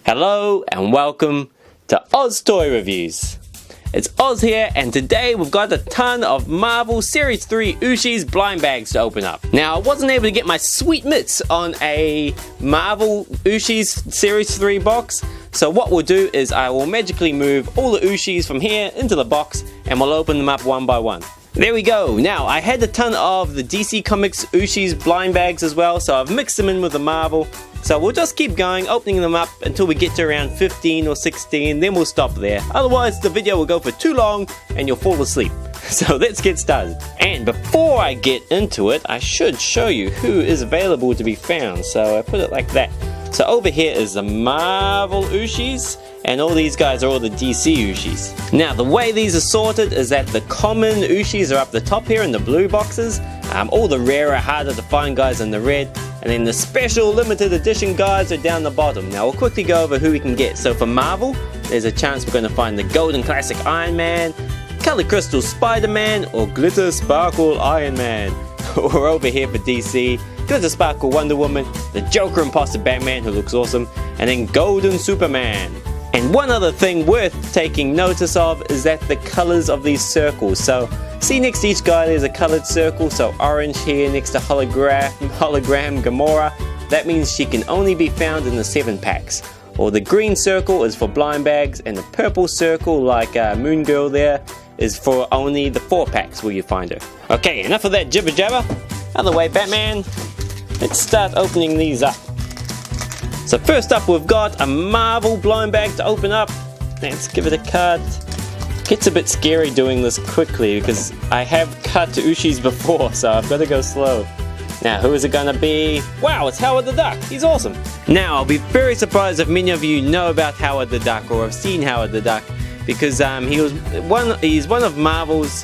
Hello and welcome to OzToyReviews. It's Oz here, and today we've got a ton of Marvel Series 3 Ooshies blind bags to open up. Now, I wasn't able to get my sweet mitts on a Marvel Ooshies Series 3 box, so what we'll do is I will magically move all the Ooshies from here into the box and we'll open them up one by one. There we go. Now, I had a ton of the DC Comics Ooshies blind bags as well, so I've mixed them in with the Marvel. So we'll just keep going, opening them up until we get to around 15 or 16, then we'll stop there. Otherwise, the video will go for too long and you'll fall asleep. So let's get started. And before I get into it, I should show you who is available to be found. So I put it like that. So over here is the Marvel Ooshies, and all these guys are all the DC Ooshies. Now, the way these are sorted is that the common Ooshies are up the top here in the blue boxes. All the rarer, harder to find guys in the red. And then the special limited edition guys are down the bottom. Now, we'll quickly go over who we can get. So for Marvel, there's a chance we're going to find the Golden Classic Iron Man, Color Crystal Spiderman, or Glitter Sparkle Iron Man. Or over here for DC, Glitter Sparkle Wonder Woman, the Joker Imposter Batman, who looks awesome, and then Golden Superman. And one other thing worth taking notice of is that the colors of these circles. So see, next to each guy there's a colored circle. So orange here next to hologram Gamora. That means she can only be found in the 7 packs. Or the green circle is for blind bags, and the purple circle, like Moon Girl there, is for only the 4 packs where you find her. Okay, enough of that jibber jabber. Other way, Batman. Let's start opening these up. So first up, we've got a Marvel blind bag to open up. Let's give it a cut. Gets a bit scary doing this quickly because I have cut Ooshies before, so I've got to go slow. Now, who is it gonna be? Wow, it's Howard the Duck. He's awesome. Now, I'll be very surprised if many of you know about Howard the Duck or have seen Howard the Duck, because he's one of Marvel's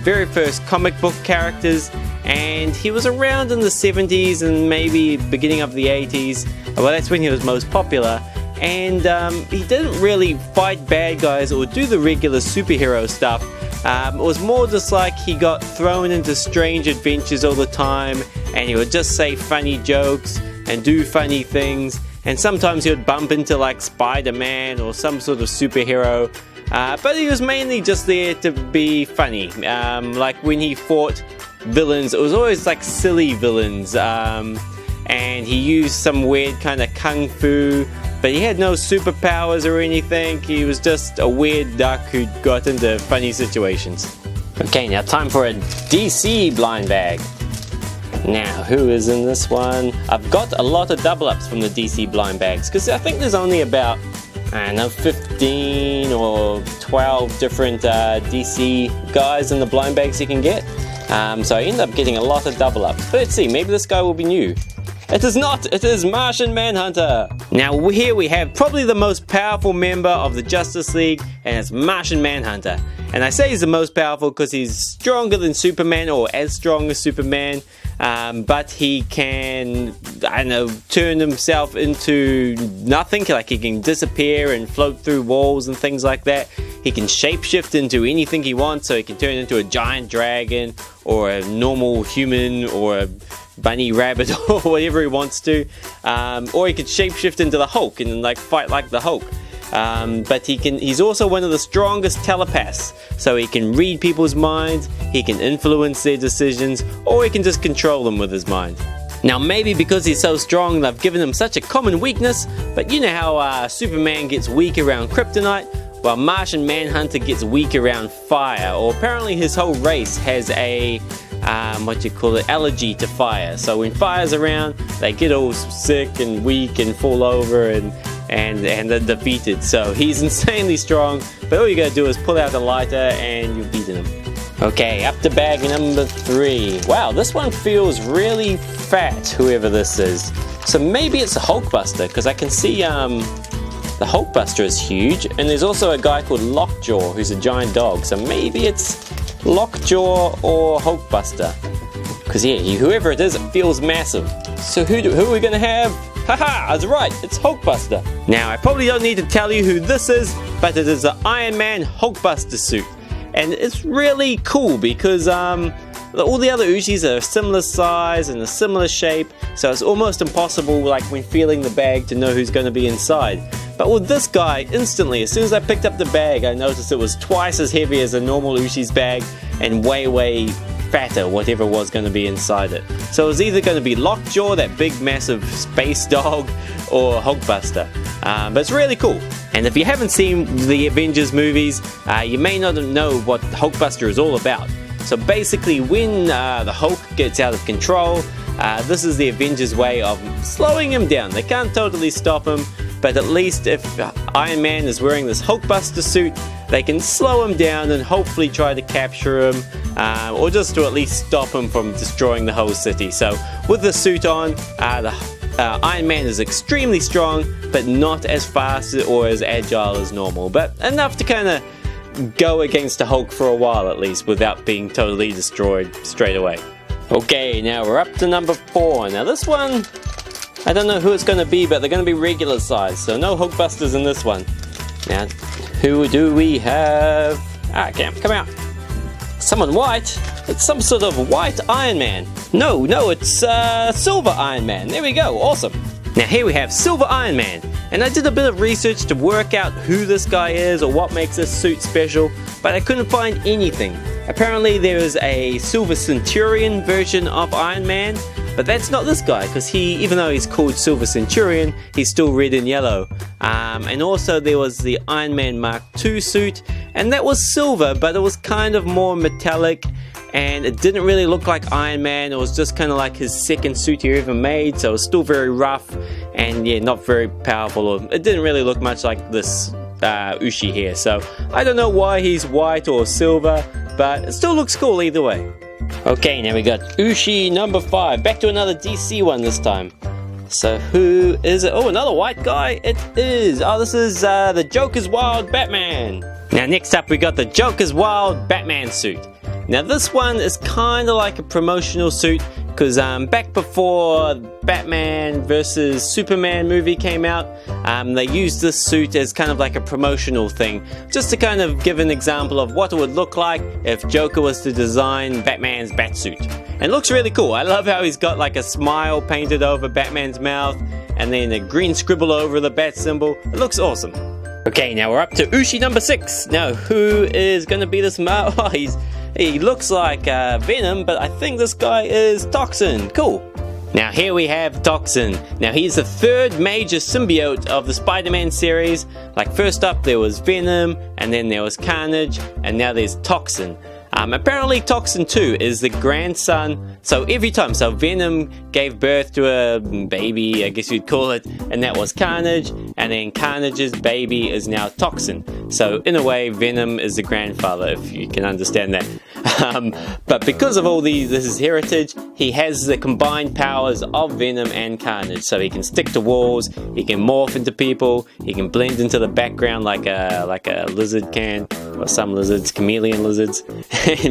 very first comic book characters, and he was around in the 70s and maybe beginning of the 80s. Well, that's when he was most popular. And he didn't really fight bad guys or do the regular superhero stuff. It was more just like he got thrown into strange adventures all the time, and he would just say funny jokes and do funny things. And sometimes he would bump into like Spiderman or some sort of superhero. But he was mainly just there to be funny. Like when he fought villains, it was always like silly villains. And he used some weird kind of kung fu, but he had no superpowers or anything. He was just a weird duck who got into funny situations. Okay, now time for a DC blind bag. Now, who is in this one? I've got a lot of double ups from the DC blind bags, because I think there's only about, I don't know, 15 or 12 different DC guys in the blind bags you can get. So I end up getting a lot of double ups. But let's see, maybe this guy will be new. It is not! It is Martian Manhunter! Now here we have probably the most powerful member of the Justice League, and it's Martian Manhunter. And I say he's the most powerful because he's stronger than Superman, or as strong as Superman, but he can, I don't know, turn himself into nothing. Like he can disappear and float through walls and things like that. He can shapeshift into anything he wants, so he can turn into a giant dragon, or a normal human, or a bunny rabbit, or whatever he wants to. Or he could shapeshift into the Hulk and like fight like the Hulk. But he's also one of the strongest telepaths, so he can read people's minds, he can influence their decisions, or he can just control them with his mind. Now maybe because he's so strong they've given him such a common weakness, but you know how Superman gets weak around kryptonite? Well, Martian Manhunter gets weak around fire, or apparently his whole race has a allergy to fire. So when fire's around, they get all sick and weak and fall over and they're defeated. So he's insanely strong, but all you gotta do is pull out the lighter and you've beaten him. Okay, up to bag number 3. Wow, this one feels really fat, whoever this is. So maybe it's a Hulkbuster, because I can see the Hulkbuster is huge, and there's also a guy called Lockjaw who's a giant dog. So maybe it's Lockjaw or Hulkbuster, because yeah, whoever it is, it feels massive. So who are we gonna have? Haha, I was right, it's Hulkbuster. Now, I probably don't need to tell you who this is, but it is the Iron Man Hulkbuster suit. And it's really cool because all the other Ooshies are a similar size and a similar shape, so it's almost impossible, like when feeling the bag, to know who's going to be inside. But with this guy, instantly, as soon as I picked up the bag, I noticed it was twice as heavy as a normal Ooshies bag and way fatter, whatever was going to be inside it. So it was either going to be Lockjaw, that big massive space dog, or Hulkbuster. But it's really cool. And if you haven't seen the Avengers movies, you may not know what Hulkbuster is all about. So basically, when the Hulk gets out of control, this is the Avengers' way of slowing him down. They can't totally stop him, but at least if Iron Man is wearing this Hulkbuster suit, they can slow him down and hopefully try to capture him, or just to at least stop him from destroying the whole city. So with the suit on, Iron Man is extremely strong, but not as fast or as agile as normal, but enough to kind of go against the Hulk for a while at least, without being totally destroyed straight away. Okay, now we're up to number 4. Now this one, I don't know who it's going to be, but they're going to be regular size, so no Hulkbusters in this one. Now, who do we have? Come out. Someone white? It's some sort of white Iron Man. No, it's Silver Iron Man. There we go, awesome. Now here we have Silver Iron Man, and I did a bit of research to work out who this guy is or what makes this suit special, but I couldn't find anything. Apparently there is a Silver Centurion version of Iron Man, but that's not this guy, because even though he's called Silver Centurion, he's still red and yellow. And also there was the Iron Man Mark II suit, and that was silver, but it was kind of more metallic, and it didn't really look like Iron Man. It was just kind of like his second suit he ever made, so it was still very rough, and yeah, not very powerful. It didn't really look much like this Ooshie here, so I don't know why he's white or silver, but it still looks cool either way. Okay, now we got Ooshie number 5. Back to another DC one this time. So who is it? Oh, another white guy. It is. Oh, this is the Joker's Wild Batman. Now next up we got the Joker's Wild Batman suit. Now this one is kind of like a promotional suit, because back before Batman vs Superman movie came out, they used this suit as kind of like a promotional thing, just to kind of give an example of what it would look like if Joker was to design Batman's Batsuit. And it looks really cool. I love how he's got like a smile painted over Batman's mouth, and then a green scribble over the bat symbol. It looks awesome. Okay, now we're up to Ooshie number 6. Now who is going to be this He looks like Venom, but I think this guy is Toxin. Cool. Now here we have Toxin. Now he's the third major symbiote of the Spiderman series. Like first up there was Venom, and then there was Carnage, and now there's Toxin. Apparently Toxin 2 is the grandson, so Venom gave birth to a baby, I guess you'd call it, and that was Carnage, and then Carnage's baby is now Toxin. So in a way, Venom is the grandfather, if you can understand that. But because of all this heritage, he has the combined powers of Venom and Carnage, so he can stick to walls, he can morph into people, he can blend into the background like a lizard can, or some lizards, chameleon lizards.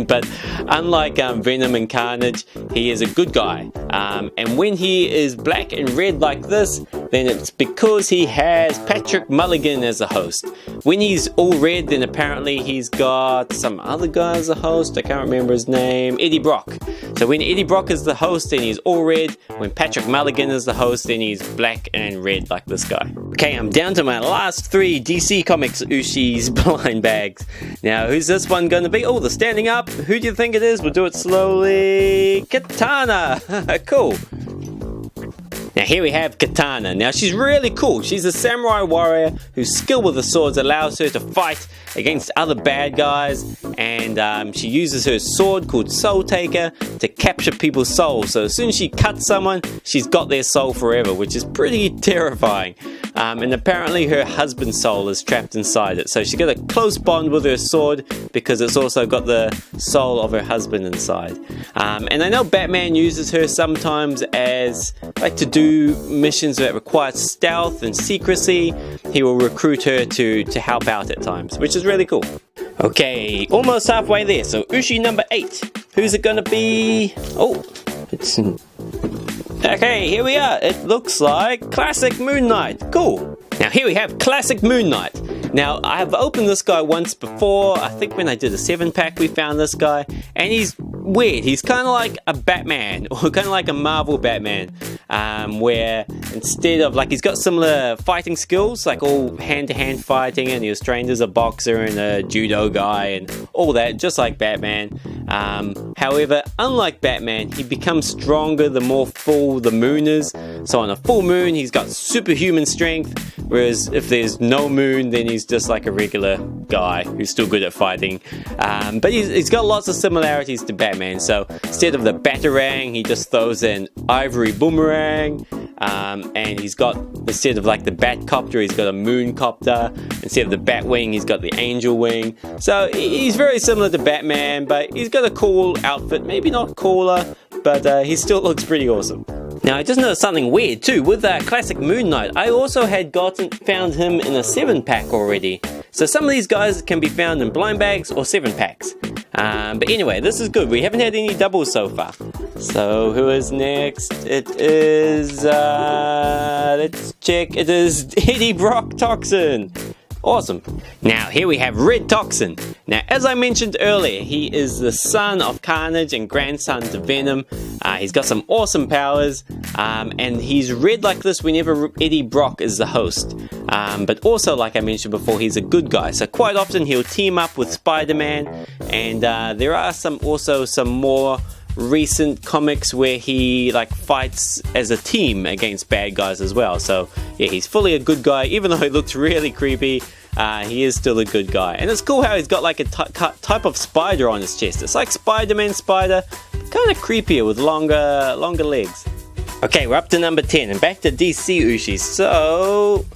But unlike Venom and Carnage, he is a good guy. And when he is black and red like this, then it's because he has Patrick Mulligan as a host. When he's all red, then apparently he's got some other guy as a host. I can't remember his name. Eddie Brock. So when Eddie Brock is the host, then he's all red. When Patrick Mulligan is the host, then he's black and red like this guy. Okay, I'm down to my last 3 DC Comics Ooshies blind bags. Now, who's this one going to be? Oh, they're standing up. Who do you think it is? We'll do it slowly. Katana. Cool. Now here we have Katana. Now she's really cool. She's a samurai warrior whose skill with the swords allows her to fight against other bad guys, and she uses her sword called Soul Taker to capture people's souls. So as soon as she cuts someone, she's got their soul forever, which is pretty terrifying. And apparently her husband's soul is trapped inside it. So she got a close bond with her sword because it's also got the soul of her husband inside. And I know Batman uses her sometimes as like to do missions that require stealth and secrecy. He will recruit her to help out at times, which is really cool. Okay, almost halfway there. So Ooshie number 8. Who's it gonna be? Oh, it's... Okay, here we are. It looks like Classic Moon Knight. Cool. Now here we have Classic Moon Knight. Now I have opened this guy once before. I think when I did a 7-pack we found this guy, and he's weird. He's kind of like a Batman, or kind of like a Marvel Batman, where instead of, like, he's got similar fighting skills, like all hand-to-hand fighting, and he was trained as a boxer and a judo guy and all that, just like Batman. However, unlike Batman, he becomes stronger the more full the moon is. So on a full moon, he's got superhuman strength, whereas if there's no moon, then he's just like a regular guy who's still good at fighting. But he's got lots of similarities to Batman. So instead of the Batarang, he just throws an ivory boomerang. And he's got, instead of like the Batcopter, he's got a moon copter. Instead of the Batwing, he's got the Angel Wing. So he's very similar to Batman, but he's got a cool outfit. Maybe not cooler, but he still looks pretty awesome. Now, I just noticed something weird too. With Classic Moon Knight, I also had found him in a 7-pack already. So some of these guys can be found in blind bags or 7-packs. But anyway, this is good. We haven't had any doubles so far. So who is next? It is, let's check. It is Eddie Brock Toxin. Awesome. Now here we have Red Toxin. Now, as I mentioned earlier, he is the son of Carnage and grandson to Venom. He's got some awesome powers, and he's red like this whenever Eddie Brock is the host. But also, like I mentioned before, he's a good guy. So quite often he'll team up with Spider-Man, and there are some more recent comics where he fights as a team against bad guys as well. So yeah, he's fully a good guy. Even though he looks really creepy, he is still a good guy. And it's cool how he's got like a type of spider on his chest. It's like Spider-Man spider, kind of creepier with longer legs. Okay, we're up to number 10 and back to DC Ooshies. So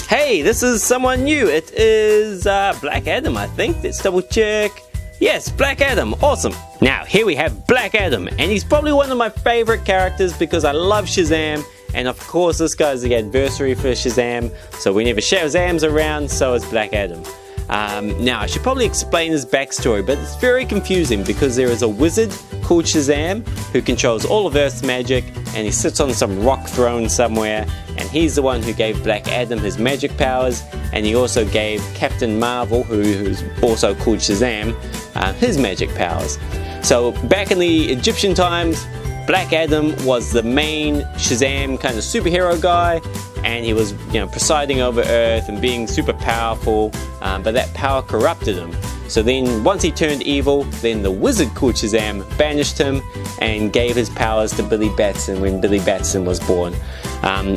hey, this is someone new. It is Black Adam, I think. Let's double check. Yes, Black Adam, awesome. Now, here we have Black Adam, and he's probably one of my favorite characters because I love Shazam, and of course this guy's the adversary for Shazam, so whenever Shazam's around, so is Black Adam. Now, I should probably explain his backstory, but it's very confusing because there is a wizard called Shazam who controls all of Earth's magic, and he sits on some rock throne somewhere, and he's the one who gave Black Adam his magic powers, and he also gave Captain Marvel, who's also called Shazam, his magic powers. So back in the Egyptian times, Black Adam was the main Shazam kind of superhero guy, and he was, presiding over Earth and being super powerful, but that power corrupted him. So then once he turned evil, then the wizard called Shazam banished him and gave his powers to Billy Batson when Billy Batson was born.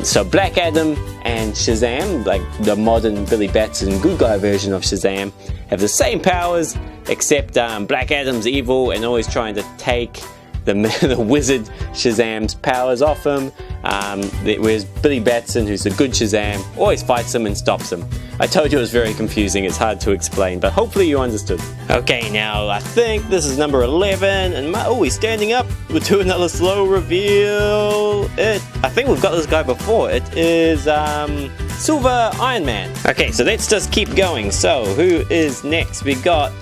So Black Adam and Shazam, like the modern Billy Batson good guy version of Shazam, have the same powers, except Black Adam's evil and always trying to take the wizard Shazam's powers off him, whereas Billy Batson, who's the good Shazam, always fights him and stops him. I told you it was very confusing, it's hard to explain, but hopefully you understood. Okay, now I think this is number 11, and he's standing up. We'll do another slow reveal. I think we've got this guy before. It is Silver Iron Man. Okay, so let's just keep going. So who is next? We got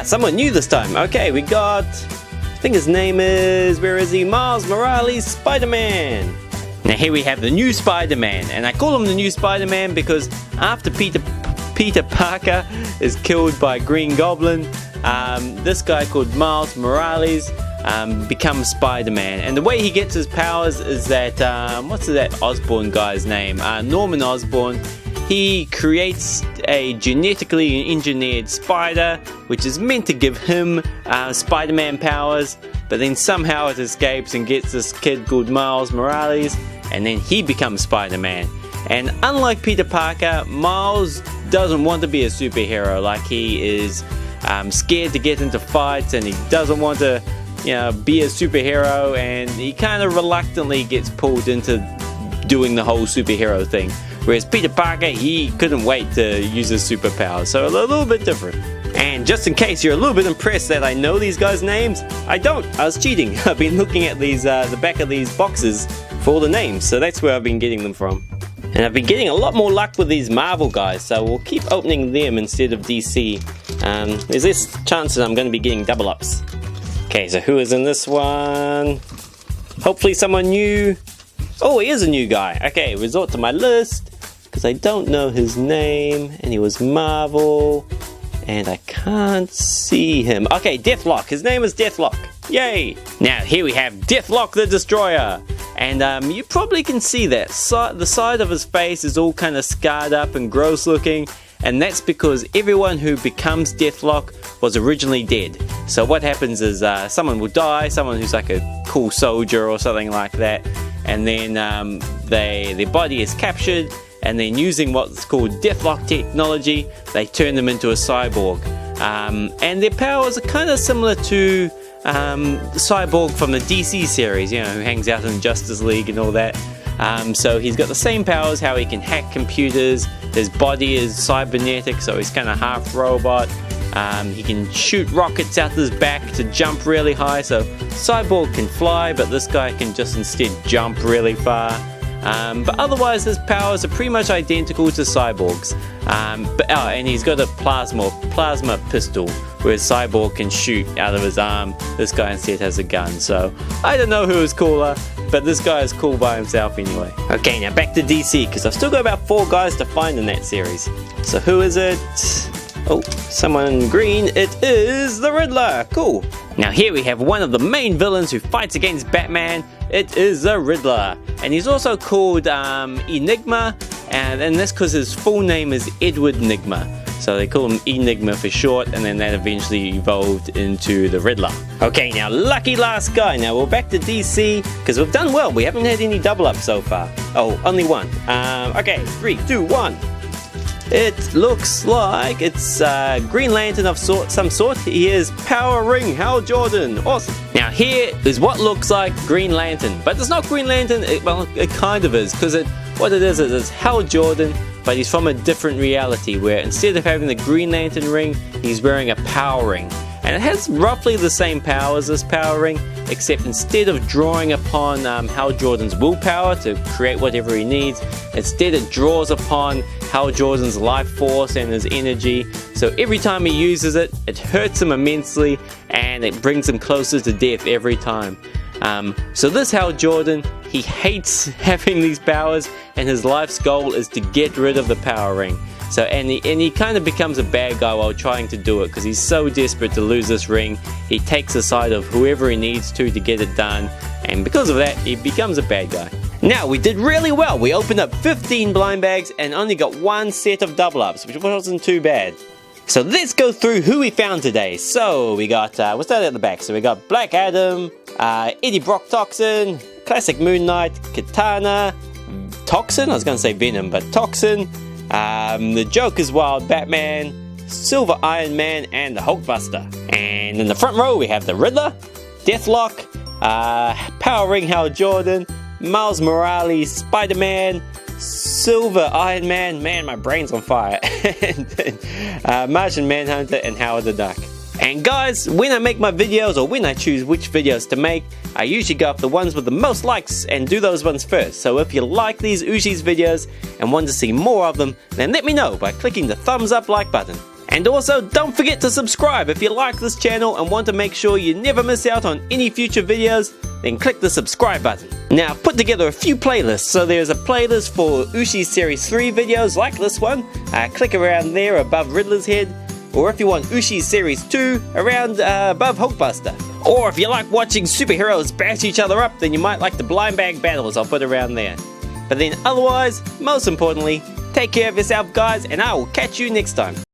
someone new this time. Okay, we got, I think his name is, where is he? Miles Morales, Spider-Man. Now here we have the new Spider-Man, and I call him the new Spider-Man because after Peter Parker is killed by Green Goblin, this guy called Miles Morales becomes Spider-Man. And the way he gets his powers is that, what's that Osborn guy's name? Norman Osborn. He creates a genetically engineered spider, which is meant to give him Spider-Man powers, but then somehow it escapes and gets this kid called Miles Morales, and then he becomes Spider-Man. And unlike Peter Parker, Miles doesn't want to be a superhero. Like, he is scared to get into fights, and he doesn't want to, be a superhero, and he kind of reluctantly gets pulled into doing the whole superhero thing. Whereas Peter Parker, he couldn't wait to use his superpowers, so a little bit different. And just in case you're a little bit impressed that I know these guys' names, I don't. I was cheating. I've been looking at these, the back of these boxes for all the names, so that's where I've been getting them from. And I've been getting a lot more luck with these Marvel guys, so we'll keep opening them instead of DC. There's this chance that I'm going to be getting double ups. Okay, so who is in this one? Hopefully someone new. Oh, he is a new guy. Okay, resort to my list, because I don't know his name, and he was Marvel. and I can't see him. Okay, Deathlok. His name is Deathlok. Yay! Now here we have Deathlok the Destroyer, and you probably can see that the side of his face is all kind of scarred up and gross looking, and that's because everyone who becomes Deathlok was originally dead. So what happens is someone will die, someone who's like a cool soldier or something like that, and then their body is captured, and then using what's called Deathlok technology, they turn them into a cyborg. And their powers are kind of similar to Cyborg from the DC series, you know, who hangs out in Justice League and all that. So he's got the same powers, how he can hack computers, his body is cybernetic, so he's kind of half robot. He can shoot rockets out his back to jump really high, so Cyborg can fly, but this guy can just instead jump really far. But otherwise his powers are pretty much identical to Cyborg's. And he's got a plasma pistol, whereas Cyborg can shoot out of his arm. This guy instead has a gun, so I don't know who is cooler, but this guy is cool by himself anyway. Okay, now back to DC, because I've still got about 4 guys to find in that series. So who is it? Oh, someone in green. It is the Riddler. Cool. Now here we have one of the main villains who fights against Batman. It is the Riddler, and he's also called Enigma, and that's because his full name is Edward Nigma. So they call him Enigma for short, and then that eventually evolved into the Riddler. Okay, now lucky last guy. Now we're back to DC, because we've done well. We haven't had any double ups so far. Oh, only one. Okay, 3, 2, 1. It looks like it's Green Lantern of some sort. He is powering Hal Jordan. Awesome. Now here is what looks like Green Lantern, but it's not Green Lantern. Well, it kind of is, because what it is it's Hal Jordan, but he's from a different reality where instead of having the Green Lantern ring, he's wearing a power ring. And it has roughly the same power as this power ring, except instead of drawing upon Hal Jordan's willpower to create whatever he needs, instead it draws upon Hal Jordan's life force and his energy. So every time he uses it, it hurts him immensely, and it brings him closer to death every time. So this Hal Jordan, he hates having these powers, and his life's goal is to get rid of the power ring. So and he kind of becomes a bad guy while trying to do it, because he's so desperate to lose this ring. He takes the side of whoever he needs to get it done, and because of that, he becomes a bad guy. Now, we did really well. We opened up 15 blind bags and only got 1 set of double ups, which wasn't too bad. So let's go through who we found today. So we got, we'll start at the back. So we got Black Adam, Eddie Brock Toxin, Classic Moon Knight, Katana, Toxin, I was going to say Venom, but Toxin, the Joker's Wild Batman, Silver Iron Man, and the Hulkbuster. And in the front row we have the Riddler, Deathlok, Power Ring Hal Jordan, Miles Morales, Spiderman, Silver Iron Man, man my brain's on fire, and Martian Manhunter, and Howard the Duck. And guys, when I make my videos, or when I choose which videos to make, I usually go up the ones with the most likes and do those ones first. So if you like these Ooshies videos and want to see more of them, then let me know by clicking the thumbs up like button. And also, don't forget to subscribe if you like this channel and want to make sure you never miss out on any future videos, then click the subscribe button. Now, I've put together a few playlists, so there's a playlist for Ooshies Series 3 videos like this one, click around there above Riddler's head, or if you want Ooshies Series 2, around above Hulkbuster. Or if you like watching superheroes bash each other up, then you might like the blind bag battles I'll put around there. But then otherwise, most importantly, take care of yourself guys, and I will catch you next time.